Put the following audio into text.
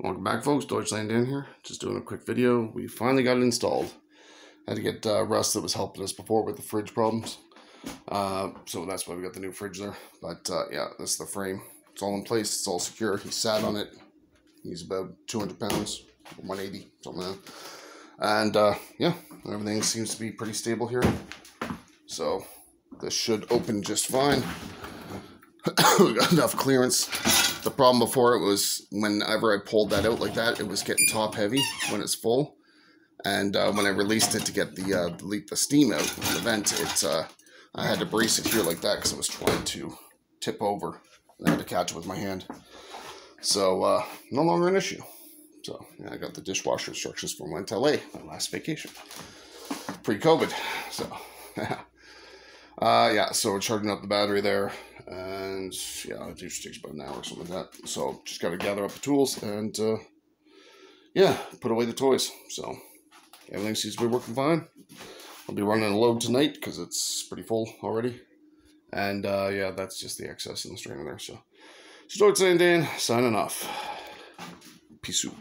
Welcome back, folks. Deutschland Dan here. Just doing a quick video. We finally got it installed. Had to get Russ that was helping us before with the fridge problems. So that's why we got the new fridge there. But yeah, this is the frame. It's all in place. It's all secure. He sat on it. He's about 200 pounds, 180, something like that. And yeah, everything seems to be pretty stable here. So this should open just fine. We got enough clearance. The problem before it was whenever I pulled that out like that, it was getting top heavy when it's full. And when I released it to get the steam out from the vent, I had to brace it here like that because it was trying to tip over. I had to catch it with my hand. So no longer an issue. So yeah, I got the dishwasher instructions for when I went to LA, my last vacation, pre-COVID. So yeah, so we're charging up the battery there, and yeah, it usually takes about an hour or something like that. So just got to gather up the tools and yeah, put away the toys. So everything seems to be working fine. I'll be running a load tonight because it's pretty full already. And yeah, that's just the excess in the strainer there. So Deutschland Dan signing off. Peace out.